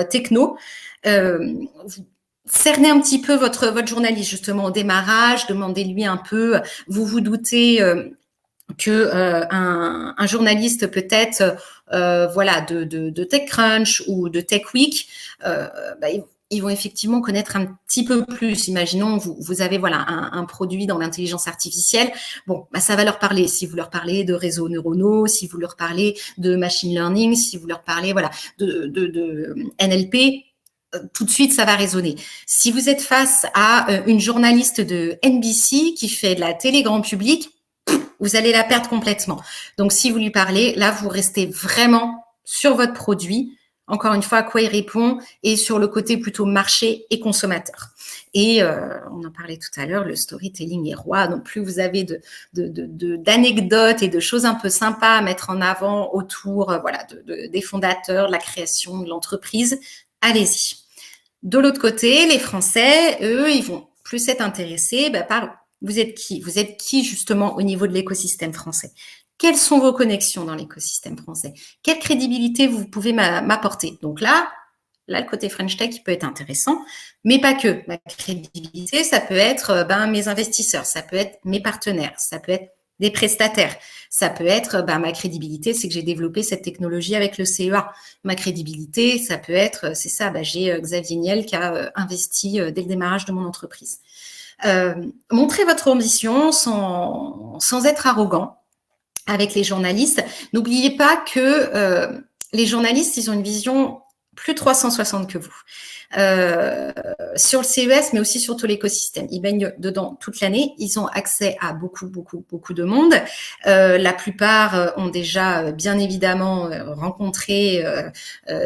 Speaker 1: techno. Cernez un petit peu votre journaliste, justement, au démarrage. Demandez-lui un peu, vous doutez que un journaliste peut-être de TechCrunch ou de TechWeek, ils vont effectivement connaître un petit peu plus. Imaginons, vous avez un produit dans l'intelligence artificielle. Bon, ça va leur parler. Si vous leur parlez de réseaux neuronaux, si vous leur parlez de machine learning, si vous leur parlez de NLP, tout de suite, ça va résonner. Si vous êtes face à une journaliste de NBC qui fait de la télé grand public, vous allez la perdre complètement. Donc, si vous lui parlez, là, vous restez vraiment sur votre produit. Encore une fois, à quoi il répond et sur le côté plutôt marché et consommateur. Et on en parlait tout à l'heure, le storytelling est roi. Donc, plus vous avez d'anecdotes et de choses un peu sympas à mettre en avant autour des fondateurs, de la création de l'entreprise, allez-y. De l'autre côté, les Français, eux, ils vont plus être intéressés par vous êtes qui ? Vous êtes qui justement au niveau de l'écosystème français ? Quelles sont vos connexions dans l'écosystème français? Quelle crédibilité vous pouvez m'apporter? Donc là, le côté French Tech il peut être intéressant, mais pas que. Ma crédibilité, ça peut être mes investisseurs, ça peut être mes partenaires, ça peut être des prestataires, ça peut être ma crédibilité, c'est que j'ai développé cette technologie avec le CEA. Ma crédibilité, ça peut être, c'est ça, j'ai Xavier Niel qui a investi dès le démarrage de mon entreprise. Montrez votre ambition sans être arrogant avec les journalistes. N'oubliez pas que les journalistes, ils ont une vision plus 360 que vous. Sur le CES, mais aussi sur tout l'écosystème. Ils baignent dedans toute l'année. Ils ont accès à beaucoup de monde. La plupart ont déjà, bien évidemment, rencontré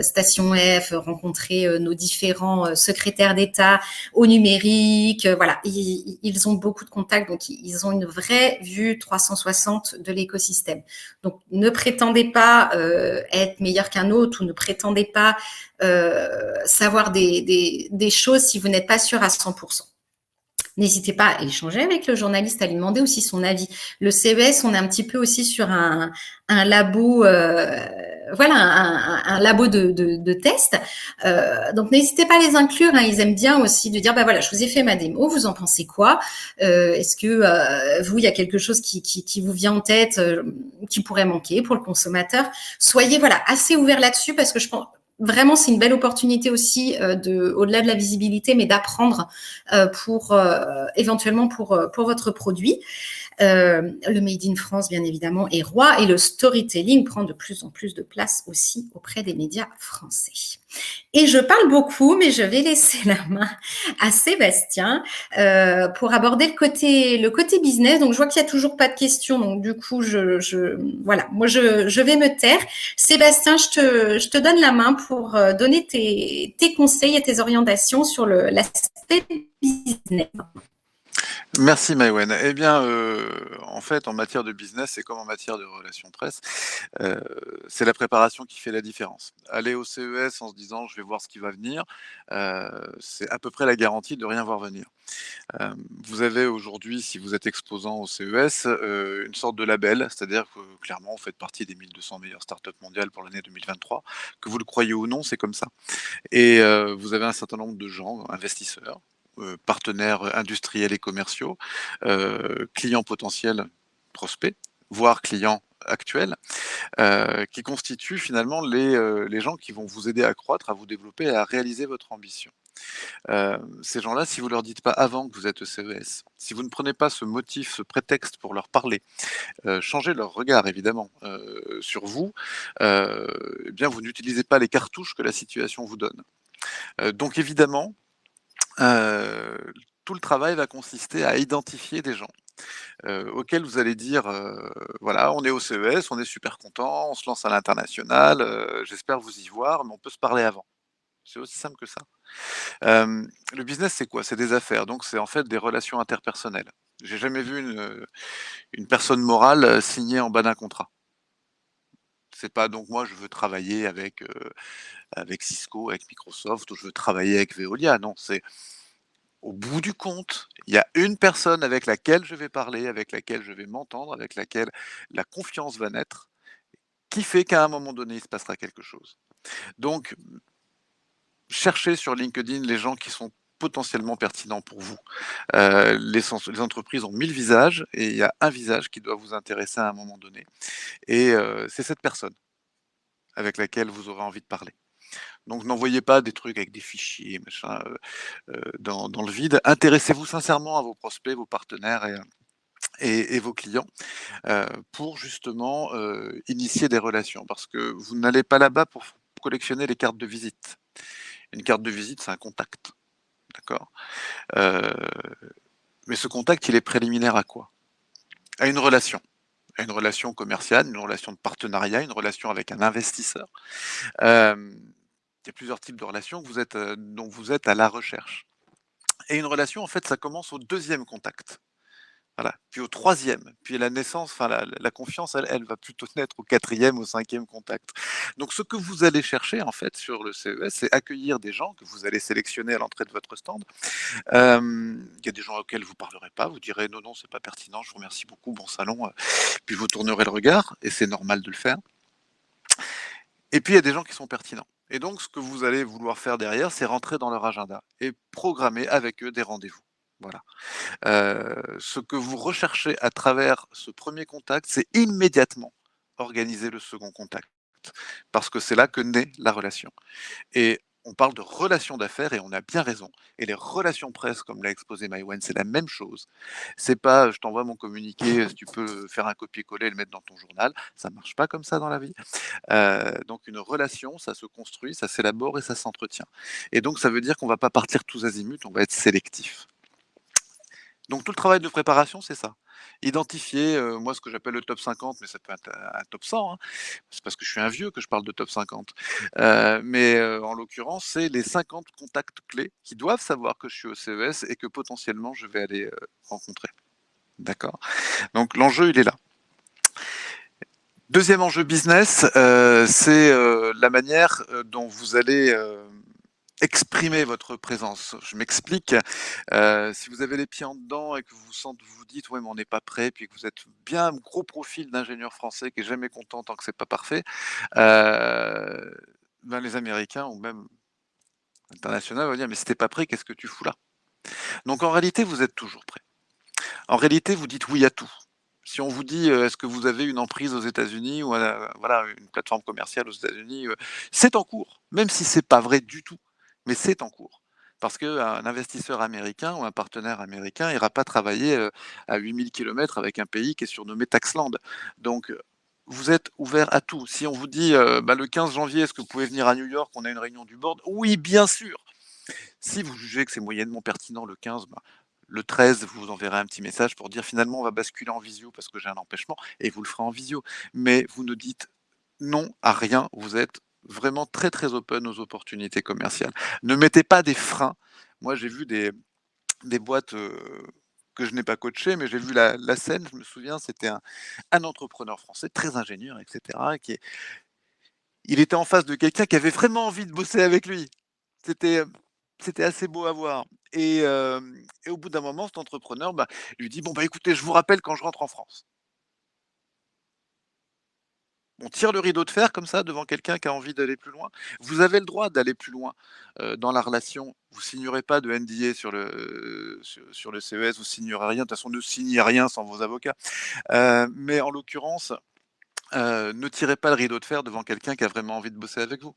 Speaker 1: Station F, rencontré nos différents secrétaires d'État au numérique. Voilà, ils ont beaucoup de contacts, donc ils ont une vraie vue 360 de l'écosystème. Donc, ne prétendez pas être meilleur qu'un autre ou ne prétendez pas savoir des choses si vous n'êtes pas sûr à 100%. N'hésitez pas à échanger avec le journaliste, à lui demander aussi son avis. Le CES, on est un petit peu aussi sur un labo, un labo de test. Donc n'hésitez pas à les inclure. Hein. Ils aiment bien aussi de dire, voilà, je vous ai fait ma démo, vous en pensez quoi? Est-ce que vous, il y a quelque chose qui vous vient en tête, qui pourrait manquer pour le consommateur? Soyez assez ouverts là-dessus parce que je pense vraiment, c'est une belle opportunité aussi au-delà de la visibilité, mais d'apprendre éventuellement pour votre produit. Le Made in France, bien évidemment, est roi et le storytelling prend de plus en plus de place aussi auprès des médias français. Et je parle beaucoup, mais je vais laisser la main à Sébastien pour aborder le côté business. Donc, je vois qu'il n'y a toujours pas de questions. Donc, du coup, moi, je vais me taire. Sébastien, je te donne la main pour donner tes conseils et tes orientations sur l'aspect business.
Speaker 2: Merci Maïwen. Eh bien, en fait, en matière de business et comme en matière de relations presse, c'est la préparation qui fait la différence. Aller au CES en se disant: «Je vais voir ce qui va venir», c'est à peu près la garantie de rien voir venir. Vous avez aujourd'hui, si vous êtes exposant au CES, une sorte de label, c'est-à-dire que clairement, vous faites partie des 1 200 meilleures startups mondiales pour l'année 2023. Que vous le croyez ou non, c'est comme ça. Et vous avez un certain nombre de gens, investisseurs, partenaires industriels et commerciaux, clients potentiels, prospects, voire clients actuels, qui constituent finalement les gens qui vont vous aider à croître, à vous développer et à réaliser votre ambition. Ces gens-là, si vous leur dites pas avant que vous êtes au CES, si vous ne prenez pas ce motif, ce prétexte pour leur parler, changer leur regard évidemment, sur vous, eh bien vous n'utilisez pas les cartouches que la situation vous donne. Donc évidemment, tout le travail va consister à identifier des gens, auxquels vous allez dire, «Voilà, on est au CES, on est super content, on se lance à l'international, j'espère vous y voir, mais on peut se parler avant». C'est aussi simple que ça. Le business, c'est quoi? C'est des affaires, donc c'est en fait des relations interpersonnelles. J'ai jamais vu une personne morale, signer en bas d'un contrat. C'est pas donc moi je veux travailler avec Cisco, avec Microsoft ou je veux travailler avec Veolia. Non, c'est au bout du compte, il y a une personne avec laquelle je vais parler, avec laquelle je vais m'entendre, avec laquelle la confiance va naître, qui fait qu'à un moment donné, il se passera quelque chose. Donc, cherchez sur LinkedIn les gens qui sont potentiellement pertinents pour vous. Les entreprises ont 1000 visages et il y a un visage qui doit vous intéresser à un moment donné et c'est cette personne avec laquelle vous aurez envie de parler. Donc n'envoyez pas des trucs avec des fichiers, machin, dans le vide. Intéressez-vous sincèrement à vos prospects, vos partenaires et vos clients, pour justement, initier des relations. Parce que vous n'allez pas là-bas pour collectionner les cartes de visite. Une carte de visite, c'est un contact, d'accord? Heu, mais ce contact, il est préliminaire à quoi? À une relation. À une relation commerciale, une relation de partenariat, une relation avec un investisseur. Il y a plusieurs types de relations que dont vous êtes à la recherche. Et une relation, en fait, ça commence au deuxième contact. Voilà. Puis au troisième, puis la naissance, enfin la confiance, elle va plutôt naître au quatrième, au cinquième contact. Donc ce que vous allez chercher en fait sur le CES, c'est accueillir des gens que vous allez sélectionner à l'entrée de votre stand. Il y a des gens auxquels vous parlerez pas, vous direz non, non, c'est pas pertinent, je vous remercie beaucoup, bon salon, puis vous tournerez le regard, et c'est normal de le faire. Et puis il y a des gens qui sont pertinents. Et donc ce que vous allez vouloir faire derrière, c'est rentrer dans leur agenda et programmer avec eux des rendez-vous. Voilà. Ce que vous recherchez à travers ce premier contact, c'est immédiatement organiser le second contact, parce que c'est là que naît la relation. Et on parle de relations d'affaires et on a bien raison. Et les relations presse, comme l'a exposé Maïwenn, c'est la même chose. C'est pas je t'envoie mon communiqué, si tu peux faire un copier-coller et le mettre dans ton journal. Ça marche pas comme ça dans la vie. Donc une relation, ça se construit, ça s'élabore et ça s'entretient. Et donc ça veut dire qu'on va pas partir tous azimuts, on va être sélectif. Donc tout le travail de préparation, c'est ça. Identifier, moi ce que j'appelle le top 50, mais ça peut être un top 100, hein. C'est parce que je suis un vieux que je parle de top 50. En l'occurrence, c'est les 50 contacts clés qui doivent savoir que je suis au CES et que potentiellement je vais aller, rencontrer. D'accord? Donc l'enjeu, il est là. Deuxième enjeu business, c'est, la manière, dont vous allez, exprimer votre présence. Je m'explique, si vous avez les pieds en dedans et que vous vous dites: «Ouais, mais on n'est pas prêt», puis que vous êtes bien gros profil d'ingénieur français qui est jamais content tant que c'est pas parfait, heu, ben, les Américains ou même internationaux vont dire: «Mais si tu es pas prêt, qu'est-ce que tu fous là?» Donc en réalité, vous êtes toujours prêt. En réalité, vous dites oui à tout. Si on vous dit, est-ce que vous avez une emprise aux États-Unis ou voilà, une plateforme commerciale aux États-Unis, c'est en cours, même si c'est pas vrai du tout, mais c'est en cours. Parce qu'un investisseur américain ou un partenaire américain ira pas travailler, à 8 000 kilomètres avec un pays qui est surnommé Taxland. Donc, vous êtes ouvert à tout. Si on vous dit, bah, le 15 janvier, est-ce que vous pouvez venir à New York? On a une réunion du board. Oui, bien sûr! Si vous jugez que c'est moyennement pertinent le 15, ben, le 13, vous enverrez un petit message pour dire finalement on va basculer en visio parce que j'ai un empêchement et vous le ferez en visio. Mais vous ne dites non à rien, vous êtes vraiment très très open aux opportunités commerciales. Ne mettez pas des freins. Moi j'ai vu des boîtes que je n'ai pas coachées, mais j'ai vu la scène, je me souviens, c'était un entrepreneur français, très ingénieur, etc. Il était en face de quelqu'un qui avait vraiment envie de bosser avec lui. C'était, c'était assez beau à voir et au bout d'un moment, cet entrepreneur, bah, lui dit: «Bon, bah, écoutez, je vous rappelle quand je rentre en France». On tire le rideau de fer comme ça devant quelqu'un qui a envie d'aller plus loin. Vous avez le droit d'aller plus loin, dans la relation. Vous signerez pas de NDA sur le CES, vous signerez rien. De toute façon, ne signez rien sans vos avocats. Mais en l'occurrence, ne tirez pas le rideau de fer devant quelqu'un qui a vraiment envie de bosser avec vous.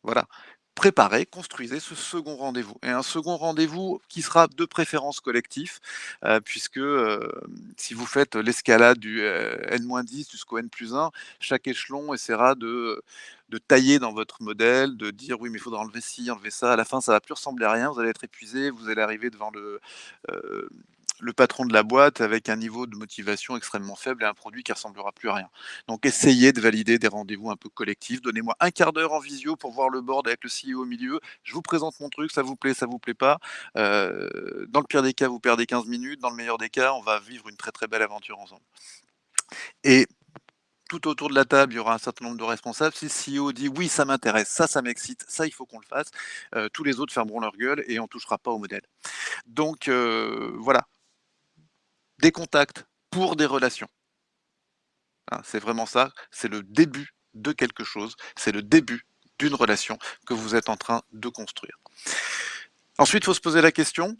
Speaker 2: Voilà. Préparez, construisez ce second rendez-vous et un second rendez-vous qui sera de préférence collectif, puisque, si vous faites l'escalade du, N-10 jusqu'au N+1, chaque échelon essaiera de tailler dans votre modèle, de dire: «Oui, mais il faudra enlever ci, enlever ça». À la fin, ça va plus ressembler à rien, vous allez être épuisé, vous allez arriver devant heu, le patron de la boîte avec un niveau de motivation extrêmement faible et un produit qui ressemblera plus à rien. Donc essayez de valider des rendez-vous un peu collectifs. Donnez-moi un quart d'heure en visio pour voir le board avec le CEO au milieu. Je vous présente mon truc, ça vous plaît pas. Dans le pire des cas, vous perdez 15 minutes. Dans le meilleur des cas, on va vivre une très très belle aventure ensemble. Et tout autour de la table, il y aura un certain nombre de responsables. Si le CEO dit oui, ça m'intéresse, ça m'excite, ça il faut qu'on le fasse, tous les autres fermeront leur gueule et on touchera pas au modèle. Donc voilà, des contacts pour des relations. Hein, c'est vraiment ça, c'est le début de quelque chose, c'est le début d'une relation que vous êtes en train de construire. Ensuite, il faut se poser la question,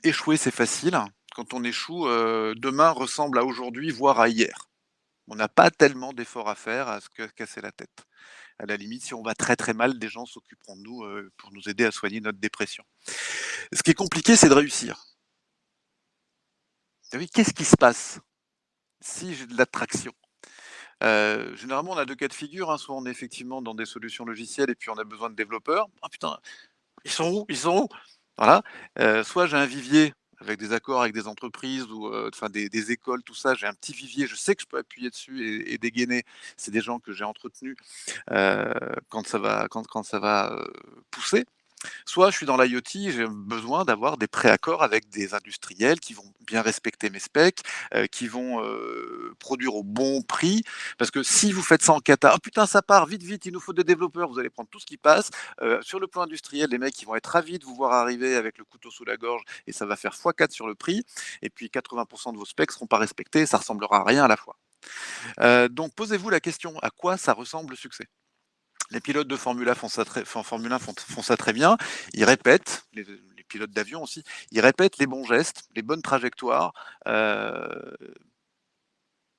Speaker 2: échouer c'est facile. Quand on échoue, demain ressemble à aujourd'hui, voire à hier. On n'a pas tellement d'efforts à faire à se casser la tête. À la limite, si on va très très mal, des gens s'occuperont de nous pour nous aider à soigner notre dépression. Ce qui est compliqué, c'est de réussir. Ah oui, qu'est-ce qui se passe si j'ai de l'attraction? Généralement, on a 2 cas de figure, hein. Soit on est effectivement dans des solutions logicielles et puis on a besoin de développeurs. «Ah putain, ils sont où? Ils sont où?» Voilà. Soit j'ai un vivier avec des accords avec des entreprises ou, enfin des écoles, tout ça. J'ai un petit vivier, je sais que je peux appuyer dessus et dégainer. C'est des gens que j'ai entretenus, quand ça va pousser. Soit je suis dans l'IoT, j'ai besoin d'avoir des préaccords avec des industriels qui vont bien respecter mes specs, qui vont, produire au bon prix. Parce que si vous faites ça en cata: «Oh putain, ça part, vite, vite, il nous faut des développeurs», vous allez prendre tout ce qui passe. Sur le plan industriel, les mecs, ils vont être ravis de vous voir arriver avec le couteau sous la gorge et ça va faire x4 sur le prix. Et puis 80 de vos specs seront pas respectés, ça ressemblera à rien à la fois. Donc posez-vous la question: à quoi ça ressemble le succès? Les pilotes de Formule 1 font ça très bien. Ils répètent, les pilotes d'avion aussi, ils répètent les bons gestes, les bonnes trajectoires euh,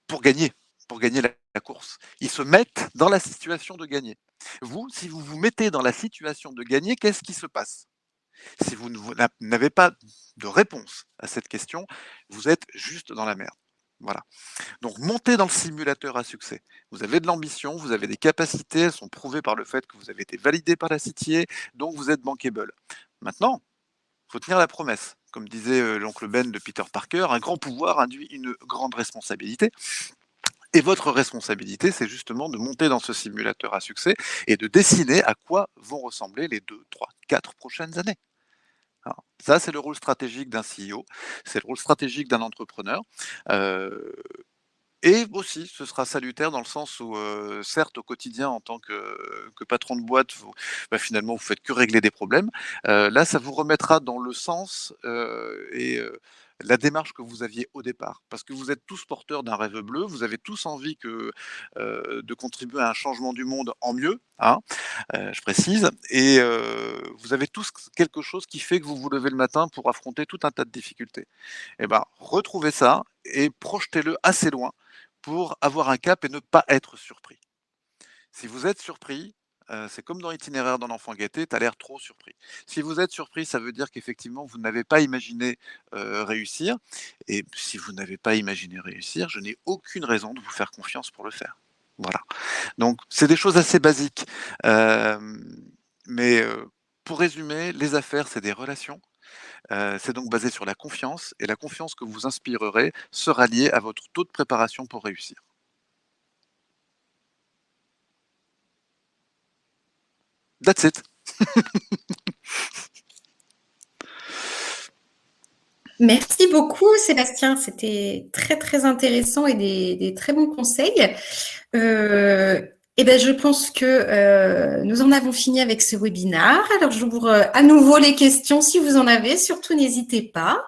Speaker 2: pour gagner la course. Ils se mettent dans la situation de gagner. Vous, si vous vous mettez dans la situation de gagner, qu'est-ce qui se passe? Si vous n'avez pas de réponse à cette question, vous êtes juste dans la merde. Voilà. Donc montez dans le simulateur à succès. Vous avez de l'ambition, vous avez des capacités, elles sont prouvées par le fait que vous avez été validé par la CTA, donc vous êtes bankable. Maintenant, il faut tenir la promesse. Comme disait l'oncle Ben de Peter Parker, un grand pouvoir induit une grande responsabilité. Et votre responsabilité, c'est justement de monter dans ce simulateur à succès et de dessiner à quoi vont ressembler les 2, 3, 4 prochaines années. Alors, ça, c'est le rôle stratégique d'un CEO, c'est le rôle stratégique d'un entrepreneur. Euh, Et aussi, ce sera salutaire dans le sens où, certes, au quotidien, en tant que patron de boîte, finalement, vous faites que régler des problèmes. Là, ça vous remettra dans le sens, la démarche que vous aviez au départ. Parce que vous êtes tous porteurs d'un rêve bleu, vous avez tous envie de contribuer à un changement du monde en mieux, hein, je précise, et vous avez tous quelque chose qui fait que vous vous levez le matin pour affronter tout un tas de difficultés. Eh ben, retrouvez ça et projetez-le assez loin pour avoir un cap et ne pas être surpris. Si vous êtes surpris, c'est comme dans l'itinéraire d'un enfant gâté, tu as l'air trop surpris. Si vous êtes surpris, ça veut dire qu'effectivement, vous n'avez pas imaginé réussir. Et si vous n'avez pas imaginé réussir, je n'ai aucune raison de vous faire confiance pour le faire. Voilà. Donc, c'est des choses assez basiques. Euh, mais pour résumer, les affaires, c'est des relations. C'est donc basé sur la confiance, et la confiance que vous inspirerez sera liée à votre taux de préparation pour réussir. That's it.
Speaker 1: Merci beaucoup, Sébastien. C'était très, très intéressant et des très bons conseils. Eh ben, je pense que nous en avons fini avec ce webinaire. Alors, j'ouvre à nouveau les questions si vous en avez. Surtout, n'hésitez pas.